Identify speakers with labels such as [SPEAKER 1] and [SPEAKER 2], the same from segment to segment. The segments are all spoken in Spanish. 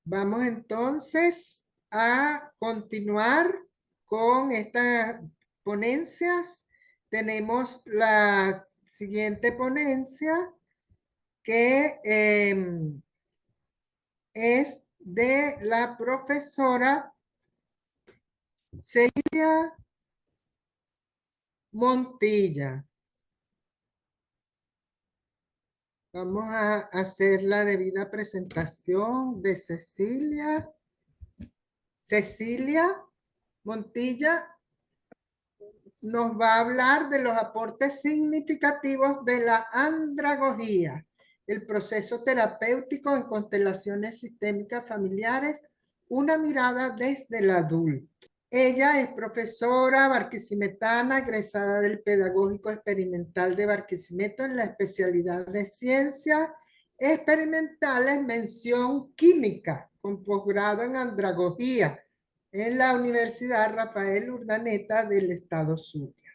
[SPEAKER 1] Vamos entonces a continuar con estas ponencias. Tenemos la siguiente ponencia que es de la profesora Celia Montilla. Vamos a hacer la debida presentación de Cecilia. Cecilia Montilla nos va a hablar de los aportes significativos de la andragogía, el proceso terapéutico en constelaciones sistémicas familiares, una mirada desde el adulto. Ella es profesora barquisimetana, egresada del Pedagógico Experimental de Barquisimeto en la especialidad de Ciencias Experimentales, mención química, con posgrado en andragogía en la Universidad Rafael Urdaneta del Estado Zulia.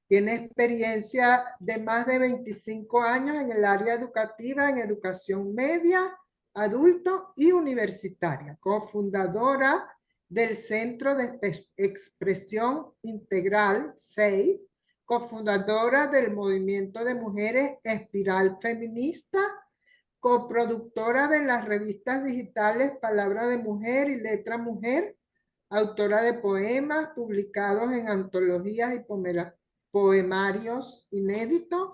[SPEAKER 1] Tiene experiencia de más de 25 años en el área educativa, en educación media, adulto y universitaria, cofundadora del Centro de Expresión Integral, CEI, cofundadora del Movimiento de Mujeres Espiral Feminista, coproductora de las revistas digitales Palabra de Mujer y Letra Mujer, autora de poemas publicados en antologías y poemarios inéditos,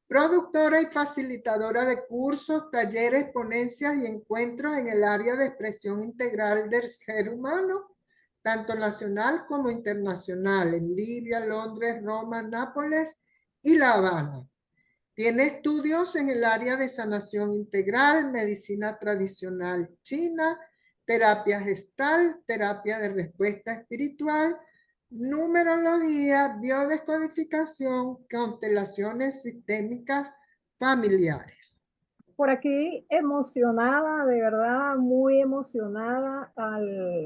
[SPEAKER 1] productora y facilitadora de cursos, talleres, ponencias y encuentros en el área de expresión integral del ser humano, tanto nacional como internacional, en Libia, Londres, Roma, Nápoles y La Habana. Tiene estudios en el área de sanación integral, medicina tradicional china, terapia gestal, terapia de respuesta espiritual, numerología, biodescodificación, constelaciones sistémicas familiares.
[SPEAKER 2] Por aquí emocionada, de verdad, muy emocionada al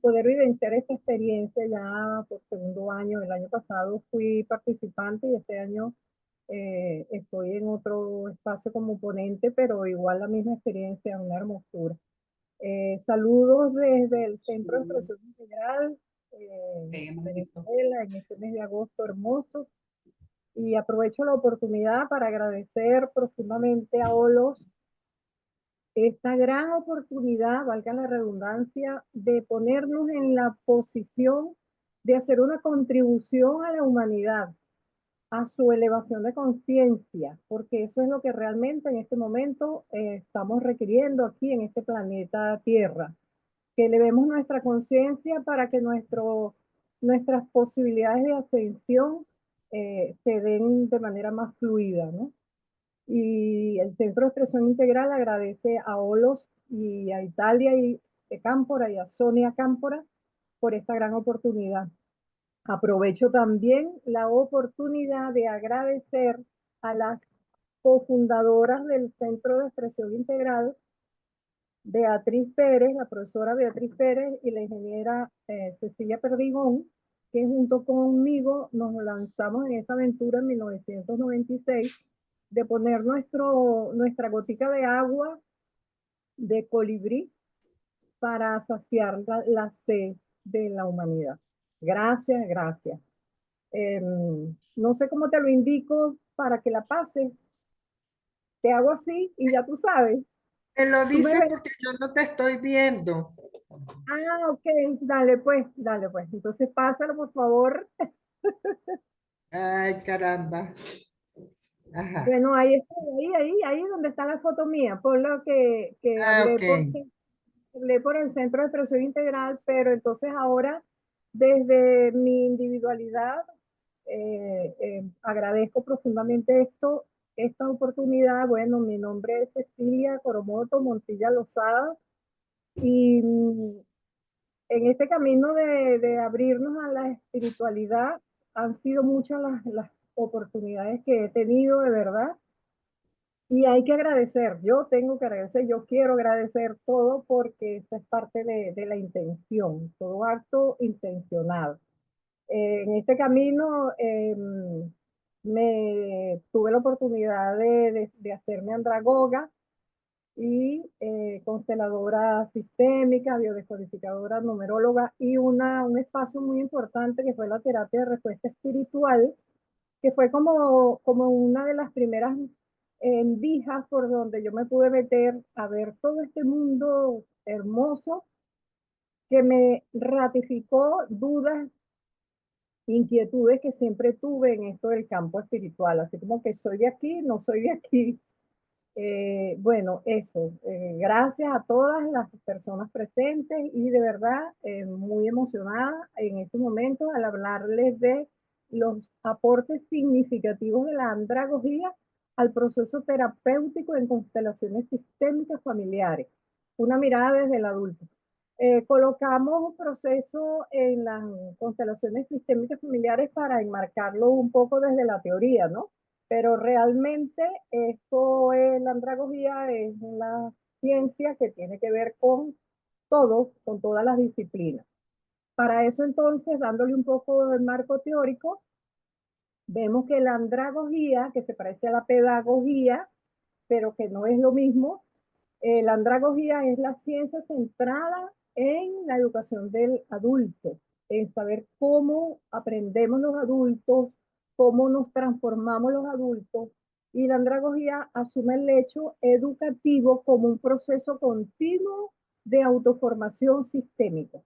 [SPEAKER 2] poder vivenciar esta experiencia ya por segundo año. El año pasado fui participante y este año estoy en otro espacio como ponente, pero igual la misma experiencia, una hermosura. Saludos desde el Centro de Expresión Integral Venezuela en este mes de agosto hermoso. Y aprovecho la oportunidad para agradecer profundamente a Olos esta gran oportunidad, valga la redundancia, de ponernos en la posición de hacer una contribución a la humanidad, a su elevación de conciencia, porque eso es lo que realmente en este momento estamos requiriendo aquí en este planeta Tierra, que elevemos nuestra conciencia para que nuestras posibilidades de ascensión se den de manera más fluida, ¿no? Y el Centro de Expresión Integral agradece a Olos y a Italia y Cámpora y a Sonia Cámpora por esta gran oportunidad. Aprovecho también la oportunidad de agradecer a las cofundadoras del Centro de Expresión Integral, Beatriz Pérez, la profesora Beatriz Pérez y la ingeniera Cecilia Perdigón, que junto conmigo nos lanzamos en esa aventura en 1996 de poner nuestra gotica de agua de colibrí para saciar la sed de la humanidad. Gracias, gracias. No sé cómo te lo indico para que la pases. Te hago así y ya tú sabes.
[SPEAKER 1] Te lo
[SPEAKER 2] Tú me
[SPEAKER 1] dices
[SPEAKER 2] ves.
[SPEAKER 1] porque yo no te estoy viendo.
[SPEAKER 2] Ah, ok, dale pues, dale pues. Entonces pásalo, por favor.
[SPEAKER 1] Ay, caramba. Ajá.
[SPEAKER 2] Bueno, ahí está, ahí donde está la foto mía, por lo que
[SPEAKER 1] Ah, ok.
[SPEAKER 2] hablé por el Centro de Expresión Integral, pero entonces ahora, desde mi individualidad, agradezco profundamente esta oportunidad. Bueno, mi nombre es Cecilia Coromoto Montilla Lozada y en este camino de abrirnos a la espiritualidad han sido muchas las oportunidades que he tenido de verdad. Y hay que agradecer, yo tengo que agradecer, yo quiero agradecer todo porque eso es parte de la intención, todo acto intencional. En este camino me tuve la oportunidad de hacerme andragoga y consteladora sistémica, biodescodificadora, numeróloga y un espacio muy importante que fue la terapia de respuesta espiritual, que fue como una de las primeras endijas por donde yo me pude meter a ver todo este mundo hermoso que me ratificó dudas, inquietudes que siempre tuve en esto del campo espiritual, así como que soy de aquí, no soy de aquí. Bueno, eso, gracias a todas las personas presentes y de verdad muy emocionada en estos momentos al hablarles de los aportes significativos de la andragogía al proceso terapéutico en constelaciones sistémicas familiares, una mirada desde el adulto. Colocamos un proceso en las constelaciones sistémicas familiares para enmarcarlo un poco desde la teoría, ¿no? Pero realmente esto es, la andragogía es una ciencia que tiene que ver con todo, con todas las disciplinas. Para eso entonces, dándole un poco de marco teórico, vemos que la andragogía, que se parece a la pedagogía, pero que no es lo mismo, la andragogía es la ciencia centrada en la educación del adulto, en saber cómo aprendemos los adultos, cómo nos transformamos los adultos. Y la andragogía asume el hecho educativo como un proceso continuo de autoformación sistémica.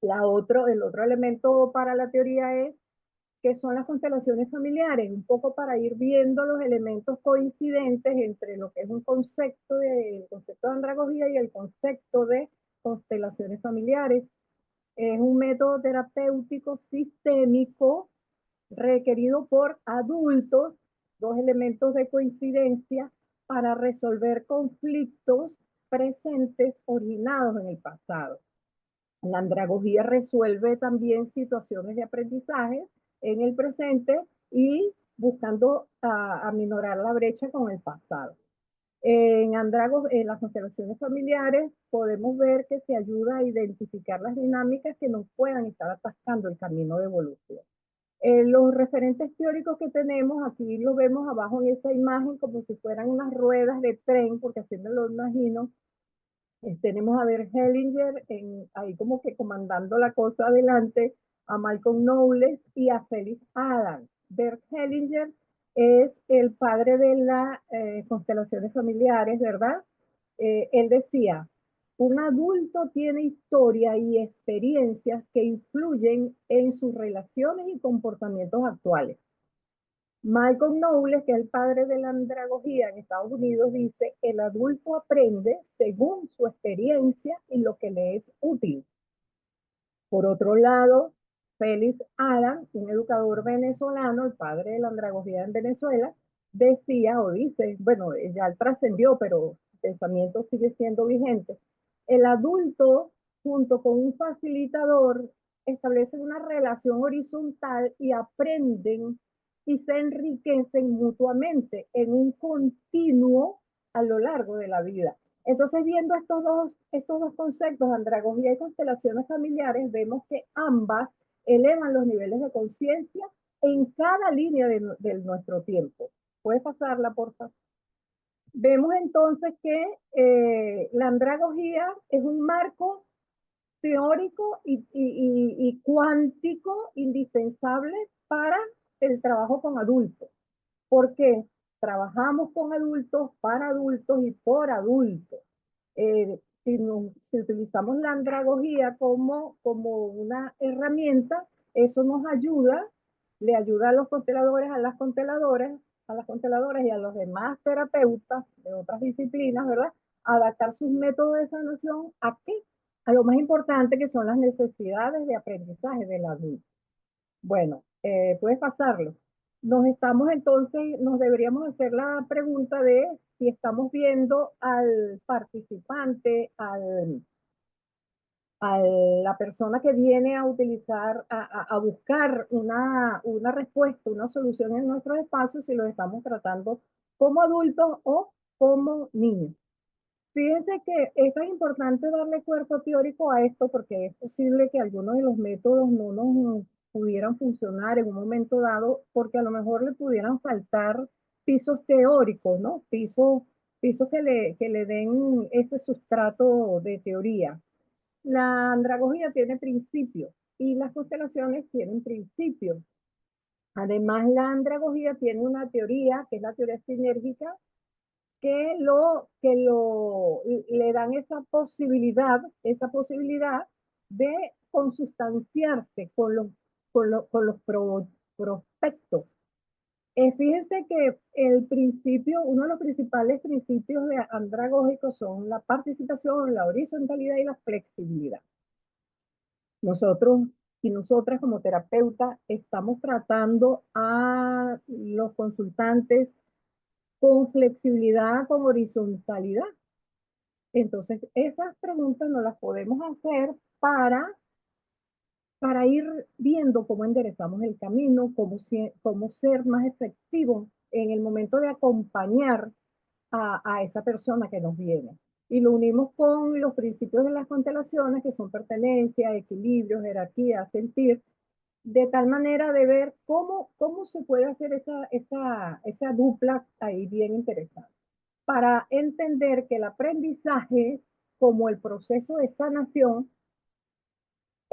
[SPEAKER 2] El otro elemento para la teoría es que son las constelaciones familiares, un poco para ir viendo los elementos coincidentes entre lo que es un el concepto de andragogía y el concepto de constelaciones familiares. Es un método terapéutico sistémico requerido por adultos, dos elementos de coincidencia para resolver conflictos presentes originados en el pasado. La andragogía resuelve también situaciones de aprendizaje en el presente y buscando aminorar la brecha con el pasado. En las constelaciones familiares podemos ver que se ayuda a identificar las dinámicas que nos puedan estar atascando el camino de evolución. Los referentes teóricos que tenemos, aquí lo vemos abajo en esa imagen como si fueran unas ruedas de tren, porque así me lo imagino. Tenemos a Bert Hellinger ahí como que comandando la cosa adelante, a Malcolm Knowles y a Felix Adams. Bert Hellinger es el padre de las constelaciones familiares, ¿verdad? Él decía, un adulto tiene historia y experiencias que influyen en sus relaciones y comportamientos actuales. Malcolm Knowles, que es el padre de la andragogía en Estados Unidos, dice, el adulto aprende según su experiencia y lo que le es útil. Por otro lado, Félix Adam, un educador venezolano, el padre de la andragogía en Venezuela, decía o dice, bueno, ya trascendió, pero el pensamiento sigue siendo vigente. El adulto, junto con un facilitador, establecen una relación horizontal y aprenden y se enriquecen mutuamente en un continuo a lo largo de la vida. Entonces, viendo estos dos conceptos, andragogía y constelaciones familiares, vemos que ambas elevan los niveles de conciencia en cada línea de nuestro tiempo. ¿Puedes pasarla, por favor? Vemos entonces que la andragogía es un marco teórico y cuántico indispensable para el trabajo con adultos. ¿Por qué? Trabajamos con adultos, para adultos y por adultos. Si utilizamos la andragogía como una herramienta, eso nos ayuda, le ayuda a los consteladores, a las consteladoras y a los demás terapeutas de otras disciplinas, ¿verdad? A adaptar sus métodos de sanación a qué? A lo más importante que son las necesidades de aprendizaje del adulto. Bueno, puedes pasarlo. Nos deberíamos hacer la pregunta de si estamos viendo al participante, a la persona que viene a utilizar, a buscar una respuesta, una solución en nuestros espacios, si los estamos tratando como adultos o como niños. Fíjense que es importante darle cuerpo teórico a esto porque es posible que algunos de los métodos no nos pudieran funcionar en un momento dado porque a lo mejor le pudieran faltar pisos teóricos, ¿no? Pisos pienso que le den ese sustrato de teoría. La andragogía tiene principios y las constelaciones tienen principios. Además, la andragogía tiene una teoría, que es la teoría sinérgica, que le dan esa posibilidad de consustanciarse con los prospectos. Fíjense que uno de los principales principios de andragógicos son la participación, la horizontalidad y la flexibilidad. Nosotros y nosotras como terapeutas estamos tratando a los consultantes con flexibilidad, con horizontalidad. Entonces, esas preguntas no las podemos hacer para ir viendo cómo enderezamos el camino, cómo ser más efectivos en el momento de acompañar a esa persona que nos viene. Y lo unimos con los principios de las constelaciones, que son pertenencia, equilibrio, jerarquía, sentir, de tal manera de ver cómo se puede hacer esa dupla ahí bien interesante. Para entender que el aprendizaje, como el proceso de sanación,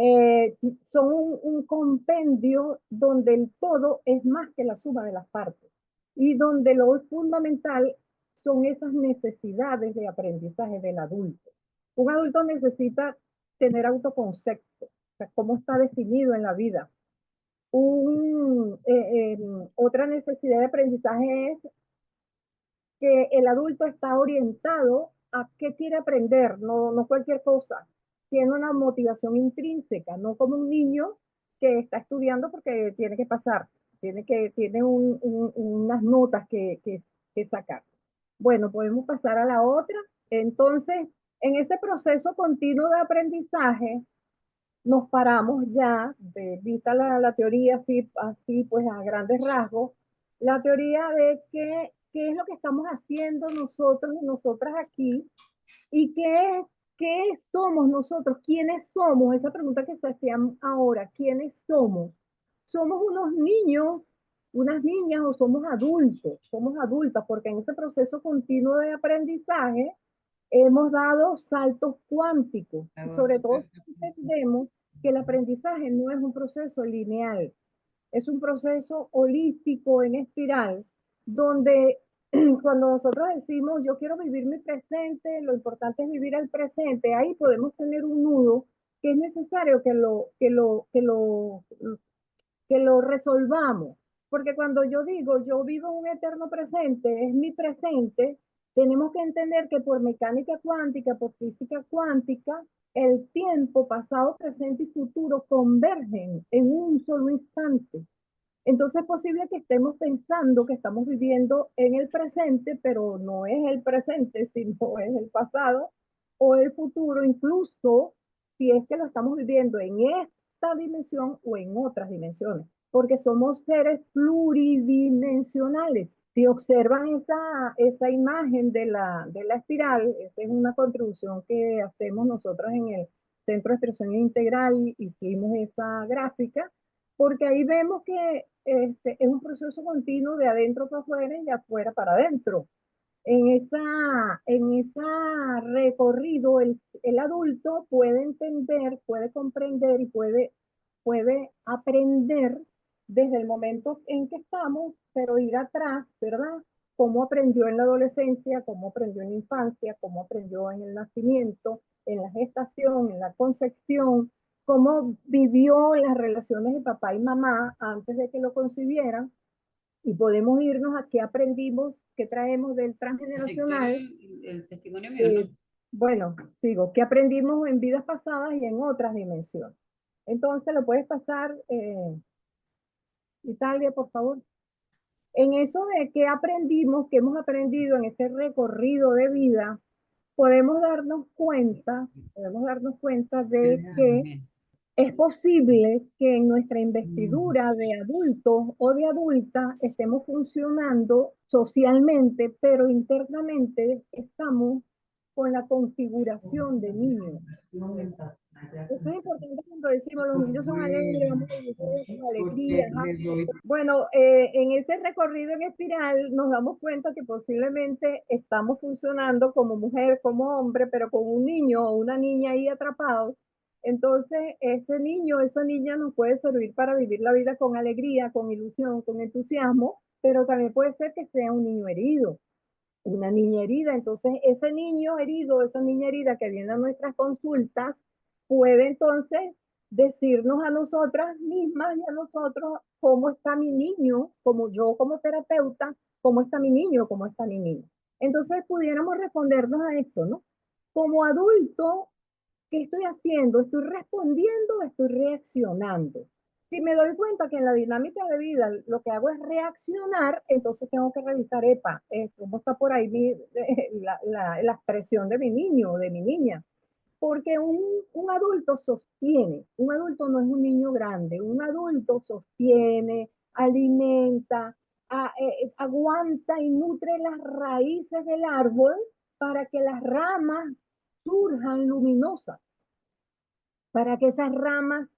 [SPEAKER 2] eh, son un compendio donde el todo es más que la suma de las partes y donde lo fundamental son esas necesidades de aprendizaje del adulto. Un adulto necesita tener autoconcepto, o sea, cómo está definido en la vida. Otra necesidad de aprendizaje es que el adulto está orientado a qué quiere aprender, no cualquier cosa. Tiene una motivación intrínseca, no como un niño que está estudiando porque tiene que pasar, tiene unas notas que sacar. Bueno, podemos pasar a la otra. Entonces, en ese proceso continuo de aprendizaje, nos paramos ya, de vista la teoría así pues a grandes rasgos, la teoría de qué es lo que estamos haciendo nosotros y nosotras aquí y qué somos nosotros, quiénes somos, esa pregunta que se hacían ahora, ¿quiénes somos? ¿Somos unos niños, unas niñas o somos adultos? Somos adultas porque en ese proceso continuo de aprendizaje hemos dado saltos cuánticos y sobre todo entendemos que el aprendizaje no es un proceso lineal, es un proceso holístico en espiral, donde cuando nosotros decimos yo quiero vivir mi presente, lo importante es vivir el presente, ahí podemos tener un nudo que es necesario que lo resolvamos. Porque cuando yo digo yo vivo un eterno presente, es mi presente, tenemos que entender que por mecánica cuántica, por física cuántica, el tiempo pasado, presente y futuro convergen en un solo instante. Entonces es posible que estemos pensando que estamos viviendo en el presente, pero no es el presente, sino es el pasado o el futuro, incluso si es que lo estamos viviendo en esta dimensión o en otras dimensiones, porque somos seres pluridimensionales. Si observan esa imagen de la espiral, esa es una contribución que hacemos nosotros en el Centro de Expresión Integral, hicimos esa gráfica, porque ahí vemos que es un proceso continuo de adentro para afuera y de afuera para adentro. En esa recorrido, el adulto puede entender, puede comprender y puede aprender desde el momento en que estamos, pero ir atrás, ¿verdad? Cómo aprendió en la adolescencia, cómo aprendió en la infancia, cómo aprendió en el nacimiento, en la gestación, en la concepción, cómo vivió las relaciones de papá y mamá antes de que lo concibieran, y podemos irnos a qué aprendimos, qué traemos del transgeneracional.
[SPEAKER 3] El testimonio mío,
[SPEAKER 2] eh,
[SPEAKER 3] ¿no?
[SPEAKER 2] bueno, sigo, qué aprendimos en vidas pasadas y en otras dimensiones. Entonces, lo puedes pasar, Italia, por favor. En eso de qué aprendimos, qué hemos aprendido en ese recorrido de vida, podemos darnos cuenta de que es posible que en nuestra investidura de adultos o de adultas estemos funcionando socialmente, pero internamente estamos con la configuración de niño. Eso es importante cuando decimos los niños son alegres, vamos a educarlos con alegría. Bueno, en ese recorrido en espiral nos damos cuenta que posiblemente estamos funcionando como mujer, como hombre, pero con un niño o una niña ahí atrapados. Entonces, ese niño, esa niña nos puede servir para vivir la vida con alegría, con ilusión, con entusiasmo, pero también puede ser que sea un niño herido, una niña herida. Entonces, ese niño herido, esa niña herida que viene a nuestras consultas, puede entonces decirnos a nosotras mismas y a nosotros cómo está mi niño, como yo como terapeuta, cómo está mi niño, cómo está mi niña. Entonces, pudiéramos respondernos a esto, ¿no? Como adulto, ¿qué estoy haciendo? ¿Estoy respondiendo o estoy reaccionando? Si me doy cuenta que en la dinámica de vida lo que hago es reaccionar, entonces tengo que revisar, epa, cómo está por ahí la expresión de mi niño o de mi niña. Porque un adulto sostiene, un adulto no es un niño grande, un adulto sostiene, alimenta, aguanta y nutre las raíces del árbol para que las ramas surjan luminosas, para que esas ramas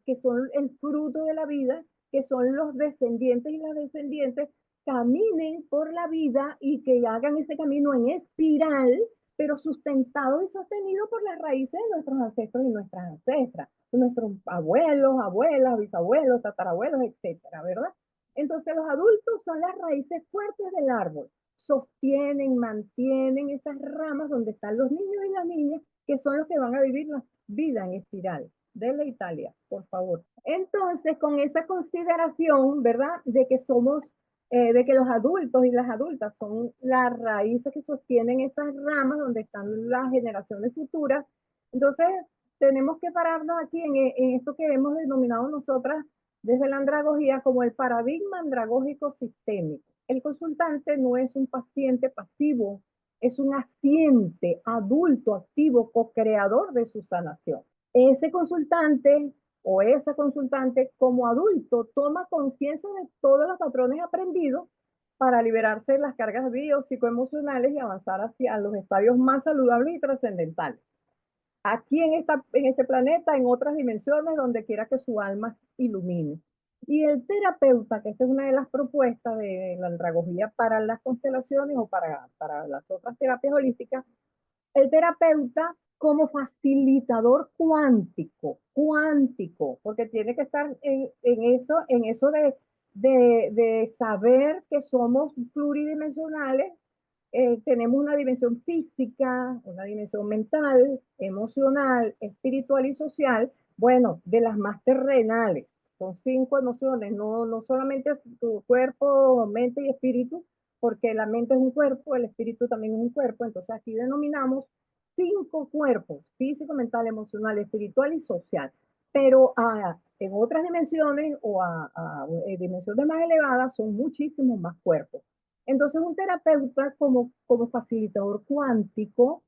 [SPEAKER 2] que son el fruto de la vida, que son los descendientes y las descendientes, caminen por la vida y que hagan ese camino en espiral, pero sustentado y sostenido por las raíces de nuestros ancestros y nuestras ancestras, nuestros abuelos, abuelas, bisabuelos, tatarabuelos, etcétera, ¿verdad? Entonces los adultos son las raíces fuertes del árbol, sostienen, mantienen esas ramas donde están los niños y las niñas, que son los que van a vivir la vida en espiral. De la Italia, por favor. Entonces, con esa consideración, ¿verdad? De que somos, de que los adultos y las adultas son las raíces que sostienen esas ramas donde están las generaciones futuras. Entonces, tenemos que pararnos aquí en esto que hemos denominado nosotras desde la andragogía como el paradigma andragógico sistémico. El consultante no es un paciente pasivo, es un asiente adulto activo, co-creador de su sanación. Ese consultante o esa consultante como adulto toma conciencia de todos los patrones aprendidos para liberarse de las cargas biopsicoemocionales y avanzar hacia los estadios más saludables y trascendentales. Aquí en este planeta, en otras dimensiones, donde quiera que su alma ilumine. Y el terapeuta, que esta es una de las propuestas de la andragogía para las constelaciones o para las otras terapias holísticas, el terapeuta como facilitador cuántico, porque tiene que estar en eso de saber que somos pluridimensionales, tenemos una dimensión física, una dimensión mental, emocional, espiritual y social, bueno, de las más terrenales. Son 5 emociones, no solamente tu cuerpo, mente y espíritu, porque la mente es un cuerpo, el espíritu también es un cuerpo, entonces aquí denominamos 5 cuerpos, físico, mental, emocional, espiritual y social. Pero en otras dimensiones o a dimensiones más elevadas son muchísimos más cuerpos. Entonces un terapeuta como facilitador cuántico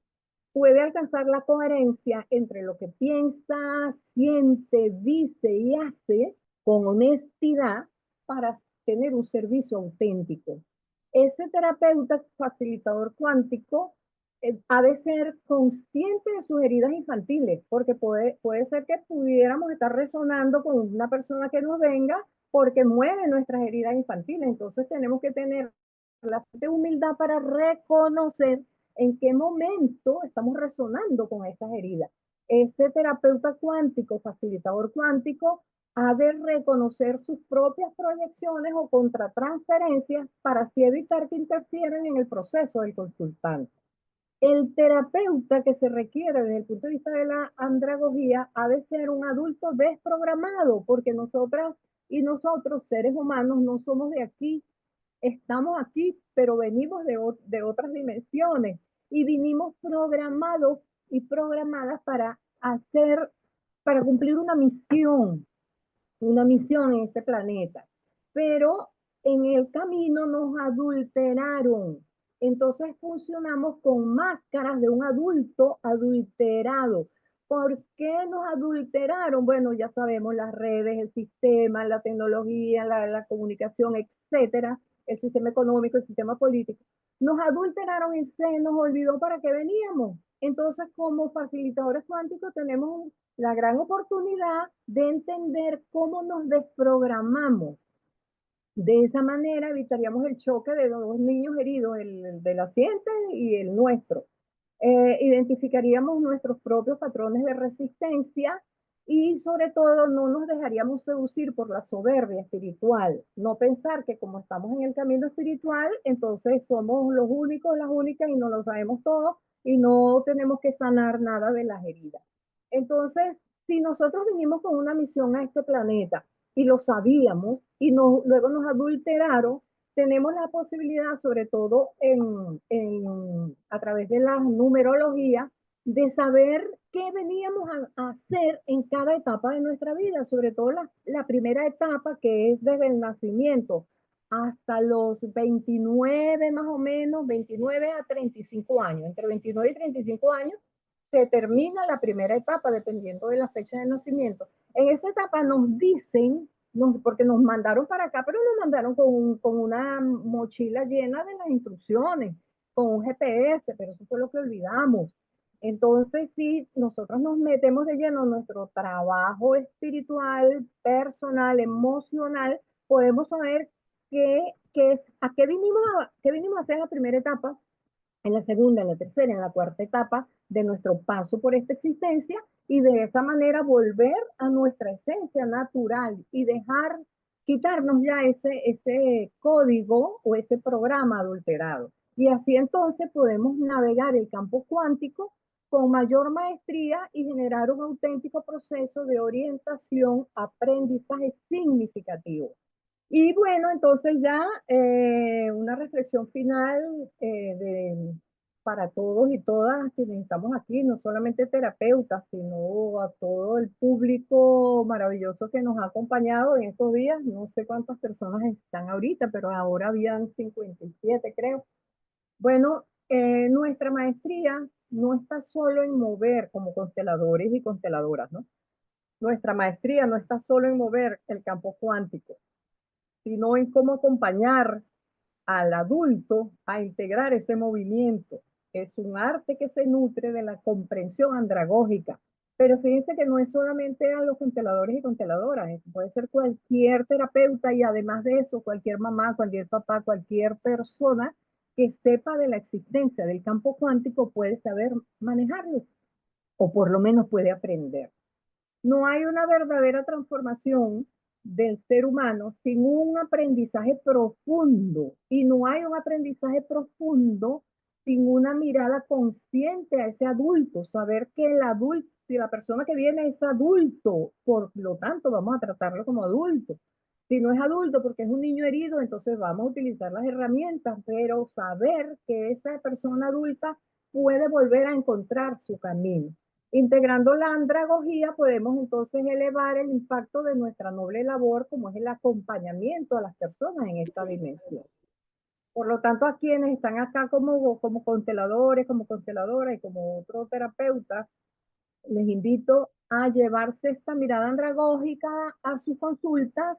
[SPEAKER 2] puede alcanzar la coherencia entre lo que piensa, siente, dice y hace con honestidad para tener un servicio auténtico. Ese terapeuta facilitador cuántico ha de ser consciente de sus heridas infantiles, porque puede ser que pudiéramos estar resonando con una persona que nos venga porque mueve nuestras heridas infantiles. Entonces tenemos que tener la humildad para reconocer en qué momento estamos resonando con esas heridas. Este terapeuta cuántico, facilitador cuántico, ha de reconocer sus propias proyecciones o contratransferencias para así evitar que interfieran en el proceso del consultante. El terapeuta que se requiere desde el punto de vista de la andragogía ha de ser un adulto desprogramado, porque nosotras y nosotros, seres humanos, no somos de aquí, estamos aquí, pero venimos de otras dimensiones y vinimos programados y programadas para cumplir una misión en este planeta. Pero en el camino nos adulteraron. Entonces funcionamos con máscaras de un adulto adulterado. ¿Por qué nos adulteraron? Bueno, ya sabemos, las redes, el sistema, la tecnología, la comunicación, etcétera, el sistema económico, el sistema político, nos adulteraron y se nos olvidó para qué veníamos. Entonces, como facilitadores cuánticos tenemos la gran oportunidad de entender cómo nos desprogramamos. De esa manera evitaríamos el choque de dos niños heridos, el de la paciente y el nuestro. Identificaríamos nuestros propios patrones de resistencia y sobre todo no nos dejaríamos seducir por la soberbia espiritual. No pensar que como estamos en el camino espiritual, entonces somos los únicos, las únicas y no lo sabemos todo y no tenemos que sanar nada de las heridas. Entonces, si nosotros vinimos con una misión a este planeta y lo sabíamos y luego nos adulteraron, tenemos la posibilidad, sobre todo a través de la numerología, de saber qué veníamos a hacer en cada etapa de nuestra vida, sobre todo la primera etapa que es desde el nacimiento hasta los 29 más o menos, 29 a 35 años. Entre 29 y 35 años se termina la primera etapa dependiendo de la fecha de nacimiento. En esa etapa nos dicen porque nos mandaron para acá, pero nos mandaron con una mochila llena de las instrucciones, con un GPS, pero eso fue lo que olvidamos. Entonces, si nosotros nos metemos de lleno en nuestro trabajo espiritual, personal, emocional, podemos saber qué vinimos a hacer en la primera etapa, en la segunda, en la tercera, en la cuarta etapa de nuestro paso por esta existencia y de esa manera volver a nuestra esencia natural y quitarnos ya ese código o ese programa adulterado. Y así entonces podemos navegar el campo cuántico con mayor maestría y generar un auténtico proceso de orientación, aprendizaje significativo. Y bueno, entonces ya una reflexión final para todos y todas quienes estamos aquí, no solamente terapeutas, sino a todo el público maravilloso que nos ha acompañado en estos días. No sé cuántas personas están ahorita, pero ahora habían 57, creo. Bueno, nuestra maestría no está solo en mover como consteladores y consteladoras, ¿no? Nuestra maestría no está solo en mover el campo cuántico, sino en cómo acompañar al adulto a integrar ese movimiento. Es un arte que se nutre de la comprensión andragógica. Pero fíjense que no es solamente a los consteladores y consteladoras, puede ser cualquier terapeuta y además de eso, cualquier mamá, cualquier papá, cualquier persona que sepa de la existencia del campo cuántico puede saber manejarlo o por lo menos puede aprender. No hay una verdadera transformación del ser humano sin un aprendizaje profundo. Y no hay un aprendizaje profundo sin una mirada consciente a ese adulto. Saber que el adulto, si la persona que viene es adulto, por lo tanto vamos a tratarlo como adulto. Si no es adulto porque es un niño herido, entonces vamos a utilizar las herramientas, pero saber que esa persona adulta puede volver a encontrar su camino. Integrando la andragogía podemos entonces elevar el impacto de nuestra noble labor como es el acompañamiento a las personas en esta dimensión. Por lo tanto, a quienes están acá como consteladores, como consteladoras y como otro terapeuta, les invito a llevarse esta mirada andragógica a sus consultas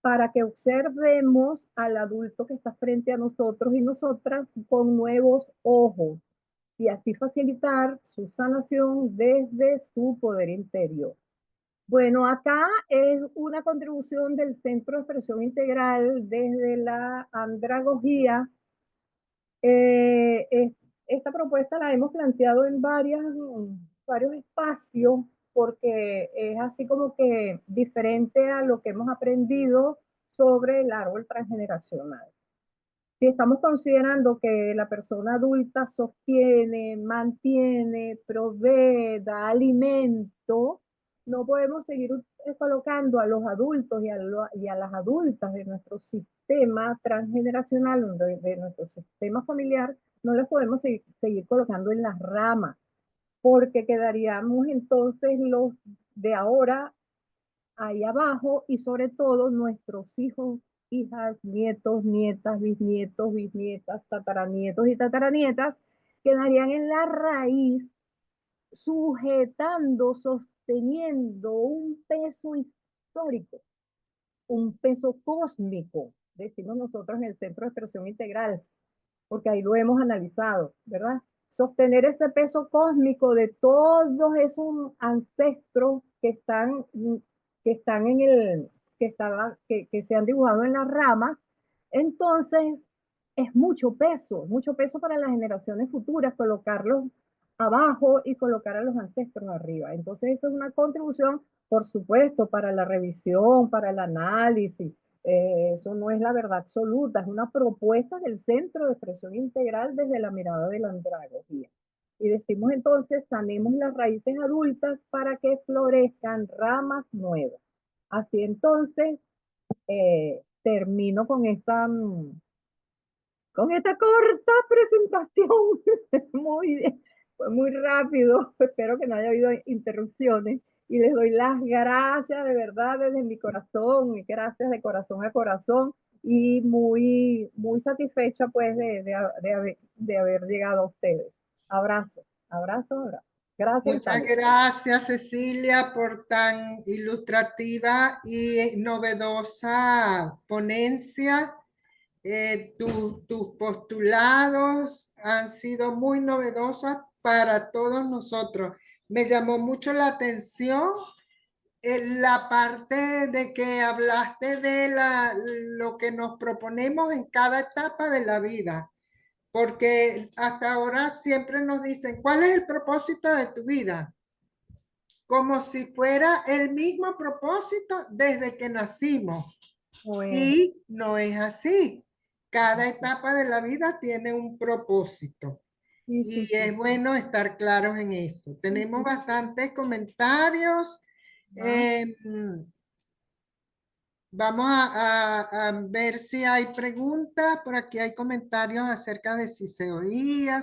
[SPEAKER 2] para que observemos al adulto que está frente a nosotros y nosotras con nuevos ojos y así facilitar su sanación desde su poder interior. Bueno, acá es una contribución del Centro de Expresión Integral desde la andragogía. Esta propuesta la hemos planteado en varios espacios porque es así como que diferente a lo que hemos aprendido sobre el árbol transgeneracional. Si estamos considerando que la persona adulta sostiene, mantiene, provee, da alimento, no podemos seguir colocando a los adultos y a las adultas de nuestro sistema transgeneracional, de nuestro sistema familiar, no les podemos seguir colocando en las ramas, porque quedaríamos entonces los de ahora ahí abajo y sobre todo nuestros hijos, hijas, nietos, nietas, bisnietos, bisnietas, tataranietos y tataranietas quedarían en la raíz sujetando, sosteniendo un peso histórico, un peso cósmico decimos nosotros en el Centro de Expresión Integral, porque ahí lo hemos analizado, ¿verdad? Sostener ese peso cósmico de todos esos ancestros que están en el, que se han dibujado en las ramas, entonces es mucho peso para las generaciones futuras, colocarlos abajo y colocar a los ancestros arriba. Entonces, esa es una contribución, por supuesto, para la revisión, para el análisis. Eso no es la verdad absoluta, es una propuesta del Centro de Expresión Integral desde la mirada de la andragogía. Y decimos entonces, sanemos las raíces adultas para que florezcan ramas nuevas. Así entonces, termino con esta corta presentación. Fue muy rápido, espero que no haya habido interrupciones y les doy las gracias de verdad desde mi corazón, y gracias de corazón a corazón y muy satisfecha pues de haber llegado a ustedes. Abrazo, abrazo, abrazo. Gracias,
[SPEAKER 1] Muchas
[SPEAKER 2] Tania.
[SPEAKER 1] gracias, Cecilia, por tan ilustrativa y novedosa ponencia. Tus postulados han sido muy novedosos para todos nosotros. Me llamó mucho la atención la parte de que hablaste de lo que nos proponemos en cada etapa de la vida, porque hasta ahora siempre nos dicen, ¿cuál es el propósito de tu vida? Como si fuera el mismo propósito desde que nacimos.
[SPEAKER 2] Bueno,
[SPEAKER 1] Y no es así. Cada etapa de la vida tiene un propósito
[SPEAKER 2] sí, sí,
[SPEAKER 1] y es
[SPEAKER 2] sí.
[SPEAKER 1] bueno estar claros en eso. Tenemos bastantes comentarios.
[SPEAKER 2] Ah,
[SPEAKER 1] Eh, Vamos a ver si hay preguntas. Por aquí hay comentarios acerca de si se oía,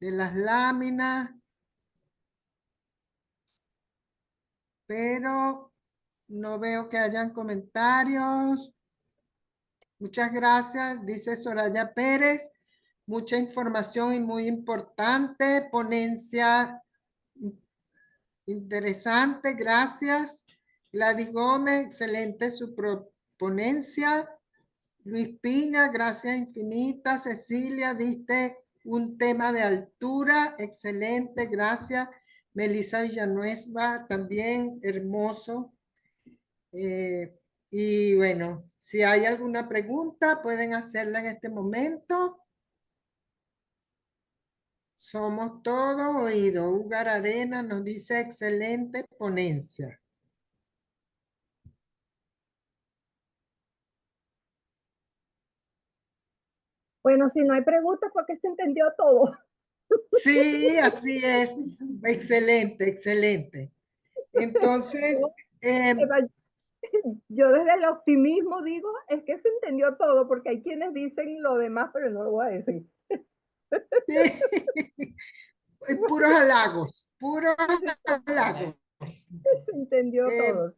[SPEAKER 1] de las láminas, pero no veo que hayan comentarios. Muchas gracias, dice Soraya Pérez. Mucha información y muy importante. Ponencia interesante, gracias. Gladys Gómez, excelente su ponencia. Luis Piña, gracias infinitas. Cecilia, diste un tema de altura, excelente, gracias. Melissa Villanueva, también hermoso. Y bueno, si hay alguna pregunta, pueden hacerla en este momento. Somos todos oídos. Ugar Arena nos dice excelente ponencia.
[SPEAKER 2] bueno, si no hay preguntas, porque se entendió todo.
[SPEAKER 1] Sí, así es. Excelente, excelente. Entonces, eh,
[SPEAKER 2] Eva, yo desde el optimismo digo, es que se entendió todo, porque hay quienes dicen lo demás, pero no lo voy a decir.
[SPEAKER 1] sí, puros halagos, puros halagos.
[SPEAKER 2] Se entendió
[SPEAKER 1] Eh,
[SPEAKER 2] todo.